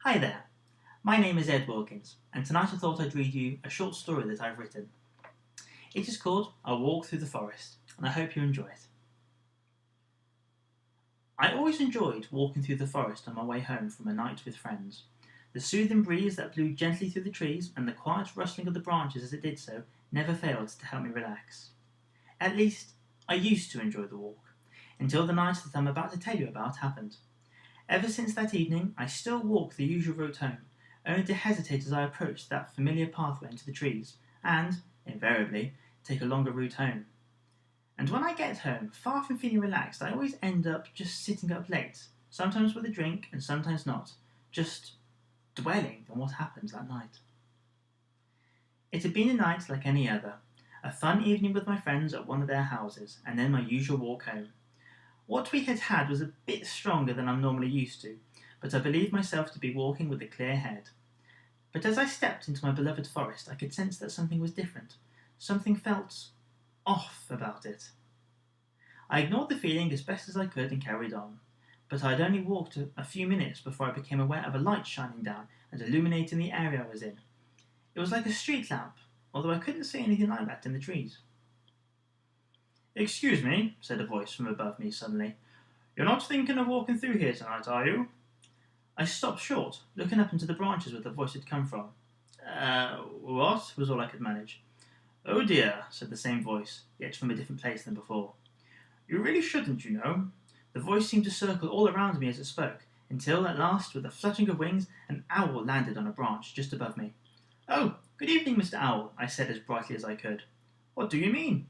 Hi there, my name is Ed Wilkins, and tonight I thought I'd read you a short story that I've written. It is called A Walk Through the Forest, and I hope you enjoy it. I always enjoyed walking through the forest on my way home from a night with friends. The soothing breeze that blew gently through the trees and the quiet rustling of the branches as it did so never failed to help me relax. At least, I used to enjoy the walk, until the night that I'm about to tell you about happened. Ever since that evening, I still walk the usual route home, only to hesitate as I approach that familiar pathway into the trees, and, invariably, take a longer route home. And when I get home, far from feeling relaxed, I always end up just sitting up late, sometimes with a drink and sometimes not, just dwelling on what happened that night. It had been a night like any other, a fun evening with my friends at one of their houses, and then my usual walk home. What we had had was a bit stronger than I'm normally used to, but I believed myself to be walking with a clear head. But as I stepped into my beloved forest, I could sense that something was different. Something felt off about it. I ignored the feeling as best as I could and carried on. But I had only walked a few minutes before I became aware of a light shining down and illuminating the area I was in. It was like a street lamp, although I couldn't see anything like that in the trees. "Excuse me," said a voice from above me suddenly. "You're not thinking of walking through here tonight, are you?" I stopped short, looking up into the branches where the voice had come from. What?" was all I could manage. "Oh dear," said the same voice, yet from a different place than before. "You really shouldn't, you know." The voice seemed to circle all around me as it spoke, until, at last, with a fluttering of wings, an owl landed on a branch just above me. "Oh, good evening, Mr. Owl," I said as brightly as I could. "What do you mean?"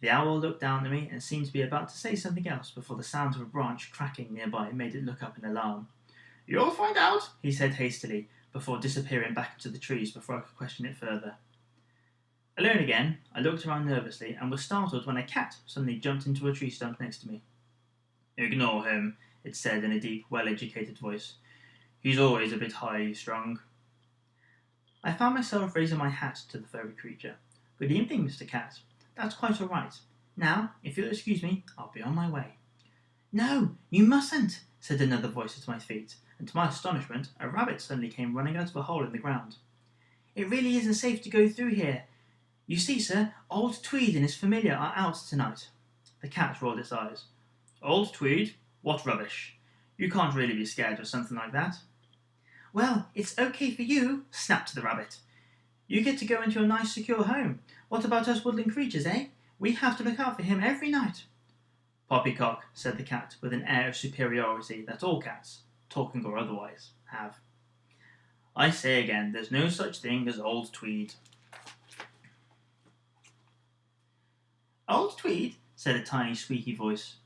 The owl looked down at me and seemed to be about to say something else before the sound of a branch cracking nearby made it look up in alarm. "You'll find out," he said hastily, before disappearing back into the trees before I could question it further. Alone again, I looked around nervously and was startled when a cat suddenly jumped into a tree stump next to me. "Ignore him," it said in a deep, well-educated voice. "He's always a bit high-strung." I found myself raising my hat to the furry creature. "Good evening, Mr. Cat. That's quite all right. Now, if you'll excuse me, I'll be on my way." "No, you mustn't," said another voice at my feet, and to my astonishment, a rabbit suddenly came running out of a hole in the ground. "It really isn't safe to go through here. You see, sir, old Tweed and his familiar are out tonight." The cat rolled its eyes. "Old Tweed? What rubbish! You can't really be scared of something like that." "Well, it's okay for you," snapped the rabbit. "You get to go into your nice secure home. What about us woodland creatures, eh? We have to look out for him every night." "Poppycock," said the cat, with an air of superiority that all cats, talking or otherwise, have. "I say again, there's no such thing as old Tweed." "Old Tweed?" said a tiny, squeaky voice.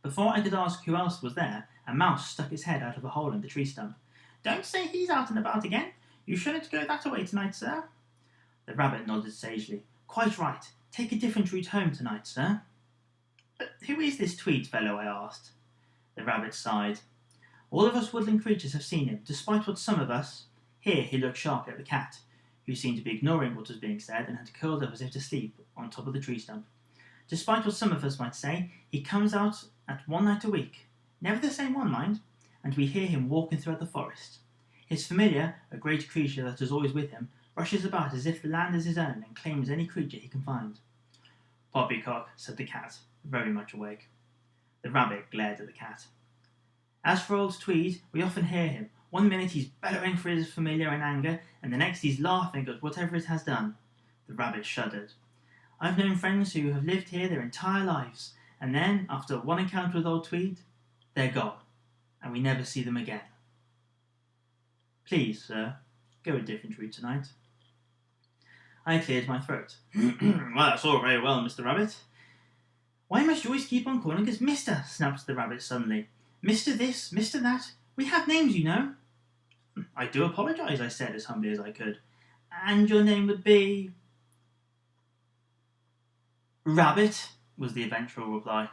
Before I could ask who else was there, a mouse stuck its head out of a hole in the tree stump. "Don't say he's out and about again. You shouldn't go that way tonight, sir." The rabbit nodded sagely. "Quite right. Take a different route home tonight, sir." "But who is this Tweed fellow?" I asked. The rabbit sighed. "All of us woodland creatures have seen him, despite what some of us—" Here he looked sharply at the cat, who seemed to be ignoring what was being said and had curled up as if to sleep on top of the tree stump. "Despite what some of us might say, he comes out at one night a week. Never the same one, mind. And we hear him walking throughout the forest. His familiar, a great creature that is always with him, rushes about as if the land is his own and claims any creature he can find." "Poppycock," said the cat, very much awake. The rabbit glared at the cat. "As for old Tweed, we often hear him. One minute he's bellowing for his familiar in anger, and the next he's laughing at whatever it has done." The rabbit shuddered. "I've known friends who have lived here their entire lives, and then, after one encounter with old Tweed, they're gone, and we never see them again. Please, sir, go a different route tonight." I cleared my throat. "Well, that's all very well, Mr. Rabbit." "Why must you always keep on calling us Mister?" snapped the rabbit suddenly. "Mr. this, Mr. that. We have names, you know." "I do apologise," I said as humbly as I could. "And your name would be—" "Rabbit," was the eventual reply.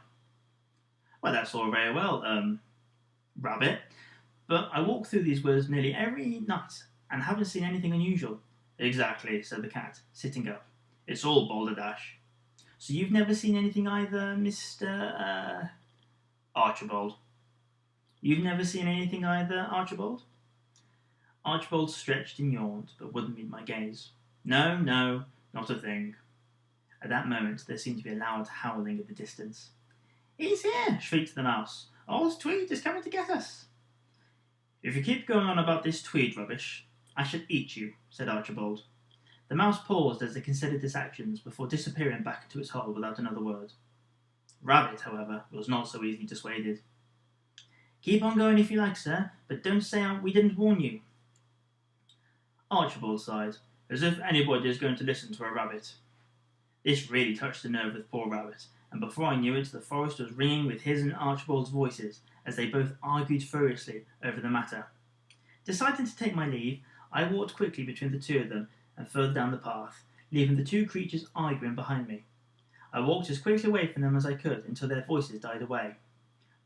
"Well, that's all very well, Rabbit, but I walk through these woods nearly every night and haven't seen anything unusual." "Exactly," said the cat, sitting up. "It's all balderdash." "So you've never seen anything either, Mr. Archibald?" "You've never seen anything either, Archibald?" Archibald stretched and yawned, but wouldn't meet my gaze. No, no, not a thing. At that moment there seemed to be a loud howling in the distance. He's here! Shrieked the mouse. Old Tweed is coming to get us. If you keep going on about this Tweed rubbish, I shall eat you, said Archibald. The mouse paused as it considered its actions before disappearing back into its hole without another word. Rabbit, however, was not so easily dissuaded. Keep on going if you like, sir, but don't say we didn't warn you. Archibald sighed, as if anybody is going to listen to a rabbit. This really touched the nerve of the poor rabbit, and before I knew it, the forest was ringing with his and Archibald's voices as they both argued furiously over the matter. Deciding to take my leave, I walked quickly between the two of them and further down the path, leaving the two creatures arguing behind me. I walked as quickly away from them as I could until their voices died away.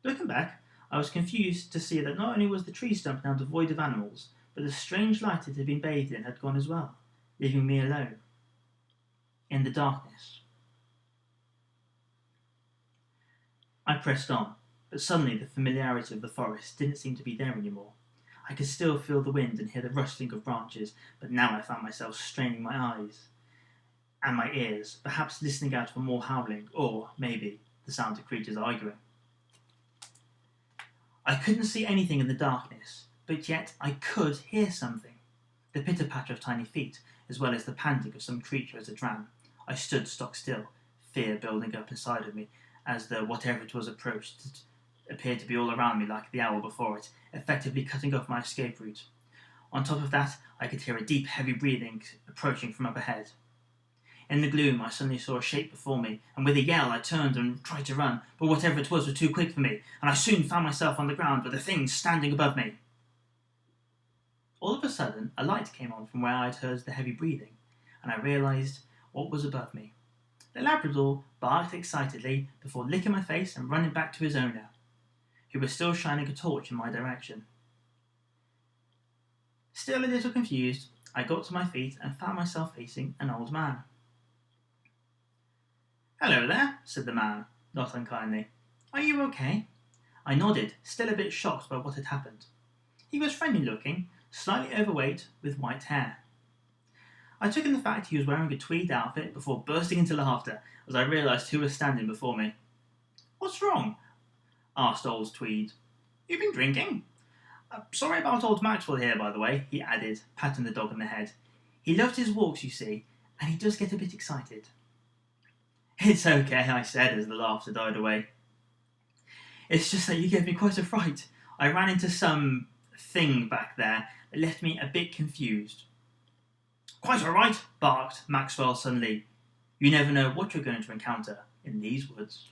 Looking back, I was confused to see that not only was the tree stump now devoid of animals, but the strange light it had been bathed in had gone as well, leaving me alone. In the darkness. I pressed on, but suddenly the familiarity of the forest didn't seem to be there anymore. I could still feel the wind and hear the rustling of branches, but now I found myself straining my eyes and my ears, perhaps listening out for more howling, or, maybe, the sound of creatures arguing. I couldn't see anything in the darkness, but yet I could hear something. The pitter-patter of tiny feet, as well as the panting of some creature as it ran. I stood stock still, fear building up inside of me, as the whatever it was approached. It appeared to be all around me like the owl before it, effectively cutting off my escape route. On top of that, I could hear a deep, heavy breathing approaching from up ahead. In the gloom, I suddenly saw a shape before me, and with a yell I turned and tried to run, but whatever it was too quick for me, and I soon found myself on the ground with the thing standing above me. All of a sudden, a light came on from where I had heard the heavy breathing, and I realised what was above me. The Labrador barked excitedly before licking my face and running back to his owner, who was still shining a torch in my direction. Still a little confused, I got to my feet and found myself facing an old man. Hello there, said the man, not unkindly. Are you okay? I nodded, still a bit shocked by what had happened. He was friendly looking, slightly overweight, with white hair. I took in the fact he was wearing a tweed outfit before bursting into laughter as I realised who was standing before me. What's wrong? Asked old Tweed. You've been drinking? Sorry about old Maxwell here, by the way, he added, patting the dog on the head. He loves his walks, you see, and he does get a bit excited. It's okay, I said as the laughter died away. It's just that you gave me quite a fright. I ran into some thing back there that left me a bit confused. Quite all right, barked Maxwell suddenly. You never know what you're going to encounter in these woods.